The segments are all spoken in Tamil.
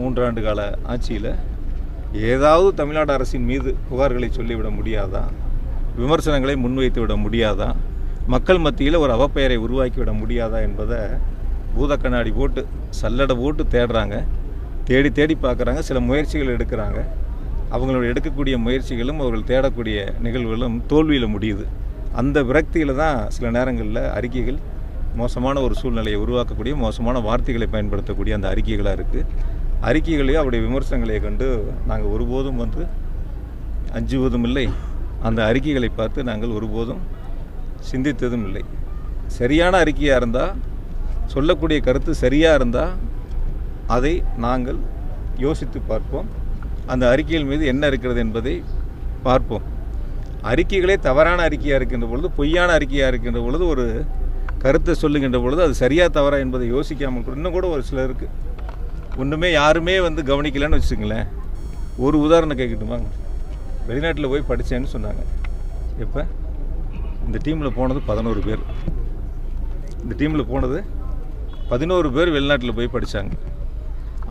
3 ஆண்டு கால ஆட்சியில் ஏதாவது தமிழ்நாடு அரசின் மீது புகார்களை சொல்லிவிட முடியாதா, விமர்சனங்களை முன்வைத்து விட முடியாதா, மக்கள் மத்தியில் ஒரு அவப்பெயரை உருவாக்கிவிட முடியாதா என்பதை பூத கண்ணாடி போட்டு சல்லடை போட்டு தேடுறாங்க. தேடி தேடி பார்க்குறாங்க. சில முயற்சிகள் எடுக்கிறாங்க. அவங்களோட எடுக்கக்கூடிய முயற்சிகளும் அவர்கள் தேடக்கூடிய நிகழ்வுகளும் தோல்வியில் முடியுது. அந்த விரக்தியில் தான் சில நேரங்களில் அறிக்கைகள் மோசமான ஒரு சூழ்நிலையை உருவாக்கக்கூடிய, மோசமான வார்த்தைகளை பயன்படுத்தக்கூடிய அந்த அறிக்கைகளாக இருக்குது. அறிக்கைகளையோ அவருடைய விமர்சனங்களை கண்டு நாங்கள் ஒருபோதும் அஞ்சுவதும் இல்லை. அந்த அறிக்கைகளை பார்த்து நாங்கள் ஒருபோதும் சிந்தித்ததும் இல்லை. சரியான அறிக்கையாக இருந்தால், சொல்லக்கூடிய கருத்து சரியாக இருந்தால் அதை நாங்கள் யோசித்து பார்ப்போம். அந்த அறிக்கைகள் மீது என்ன இருக்கிறது என்பதை பார்ப்போம். அறிக்கைகளே தவறான அறிக்கையாக இருக்கின்ற பொழுது, பொய்யான அறிக்கையாக இருக்கின்ற பொழுது, ஒரு கருத்தை சொல்லுகின்ற பொழுது அது சரியாக தவறா என்பதை யோசிக்காமல் இன்னும் கூட ஒரு சிலருக்கு ஒன்றுமே யாருமே கவனிக்கலன்னு வச்சுங்களேன். ஒரு உதாரணம் கேட்கட்டுமாங்க. வெளிநாட்டில் போய் படித்தேன்னு சொன்னாங்க. இப்போ இந்த டீமில் போனது 11 பேர். இந்த டீமில் போனது 11 பேர் வெளிநாட்டில் போய் படித்தாங்க.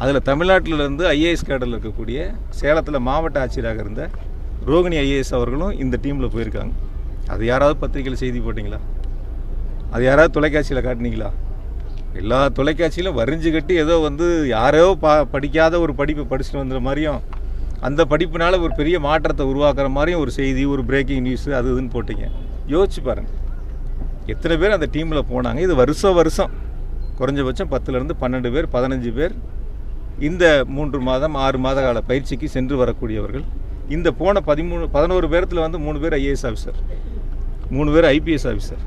அதில் தமிழ்நாட்டிலேருந்து ஐஏஎஸ் கேடரில் இருக்கக்கூடிய, சேலத்தில் மாவட்ட ஆட்சியராக இருந்த ரோகிணி ஐஏஎஸ் அவர்களும் இந்த டீமில் போயிருக்காங்க. அது யாராவது பத்திரிகையில் செய்தி போட்டிங்களா? அது யாராவது தொலைக்காட்சியில் காட்டினீங்களா? எல்லா தொலைக்காட்சியிலும் வரிஞ்சு கட்டி ஏதோ யாரோ படிக்காத ஒரு படிப்பை படிச்சுட்டு வந்துற மாதிரியும், அந்த படிப்பினால் ஒரு பெரிய மாற்றத்தை உருவாக்குற மாதிரியும் ஒரு செய்தி, ஒரு பிரேக்கிங் நியூஸு அது இதுன்னு போட்டிங்க. யோசிச்சு பாருங்கள், எத்தனை பேர் அந்த டீமில் போனாங்க. இது வருஷம் குறைஞ்சபட்சம் 10லேருந்து 12 பேர், 15 பேர் இந்த 3 மாதம் 6 மாத கால பயிற்சிக்கு சென்று வரக்கூடியவர்கள். இந்த போன 11 பேரத்தில் 3 பேர் ஐஏஎஸ் ஆஃபீஸர், 3 பேர் ஐபிஎஸ் ஆஃபீஸர்,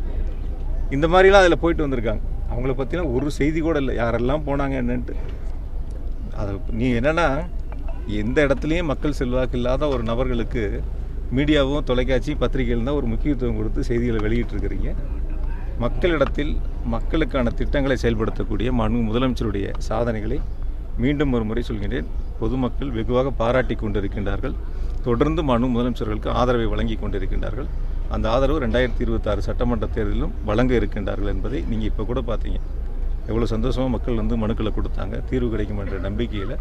இந்த மாதிரிலாம் அதில் போயிட்டு வந்திருக்காங்க. அவங்கள பற்றிலாம் ஒரு செய்தி கூட இல்லை, யாரெல்லாம் போனாங்க என்னன்ட்டு. அது நீ என்னென்னா, எந்த இடத்துலையும் மக்கள் செல்வாக்கு இல்லாத ஒரு நபர்களுக்கு மீடியாவும் தொலைக்காட்சி பத்திரிகைகள் தான் ஒரு முக்கியத்துவம் கொடுத்து செய்திகளை வெளியிட்டிருக்கிறீங்க. மக்களிடத்தில் மக்களுக்கான திட்டங்களை செயல்படுத்தக்கூடிய முதலமைச்சருடைய சாதனைகளை மீண்டும் ஒரு முறை சொல்கின்றேன். பொதுமக்கள் வெகுவாக பாராட்டி கொண்டிருக்கின்றார்கள். தொடர்ந்து முதலமைச்சர்களுக்கு ஆதரவை வழங்கி கொண்டிருக்கின்றார்கள். அந்த ஆதரவு 2026 சட்டமன்ற தேர்தலிலும் வழங்க இருக்கின்றார்கள் என்பதை நீங்கள் இப்போ கூட பார்த்தீங்க. எவ்வளோ சந்தோஷமாக மக்கள் மனுக்களை கொடுத்தாங்க. தீர்வு கிடைக்கும் என்ற நம்பிக்கையில்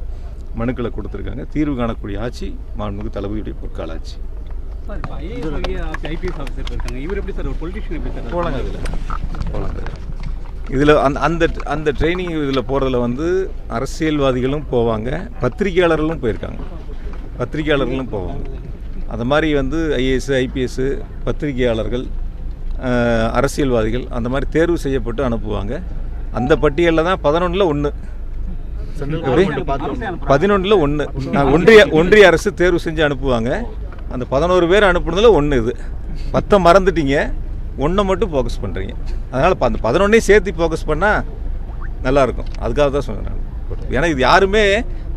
மனுக்களை கொடுத்துருக்காங்க. தீர்வு காணக்கூடிய ஆட்சி மாண்புமிகு தளபதியுடைய பொற்கால ஆட்சி. இதில் அந்த ட்ரைனிங் இதில் போகிறதுல அரசியல்வாதிகளும் போவாங்க, பத்திரிகையாளர்களும் போயிருக்காங்க, பத்திரிகையாளர்களும் போவாங்க. அது மாதிரி ஐஏஎஸ் ஐபிஎஸ் பத்திரிகையாளர்கள், அரசியல்வாதிகள் அந்த மாதிரி தேர்வு செய்யப்பட்டு அனுப்புவாங்க. அந்த பட்டியலில் தான் 11ல் 1 11ல் 1 ஒன்றிய அரசு தேர்வு செஞ்சு அனுப்புவாங்க. அந்த 11 பேர் அனுப்புனதில் 1 இது. 10 மறந்துட்டீங்க, 1 மட்டும் ஃபோக்கஸ் பண்ணுறீங்க. அதனால் அந்த 11ஐயும் சேர்த்து ஃபோக்கஸ் பண்ணால் நல்லாயிருக்கும். அதுக்காக தான் சொன்னேன். ஏன்னா இது யாருமே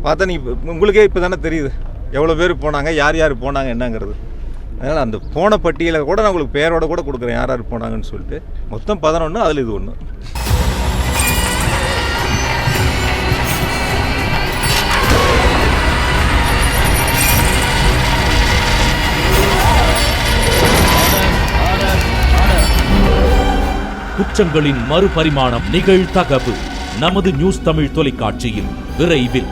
பார்த்தா உங்களுக்கே இப்போ தானே தெரியுது எவ்வளோ பேர் போனாங்க, யார் யார் போனாங்க என்னங்கிறது. அதனால் அந்த போன பட்டியலை கூட நான் உங்களுக்கு பேரோட கூட கொடுக்குறேன், யார் யார் போனாங்கன்னு சொல்லிட்டு. மொத்தம் 11, அதில் இது 1. குற்றங்களின் மறுபரிமாணம் நிகழ்தகவு நமது நியூஸ் தமிழ் தொலைக்காட்சியில் விரைவில்.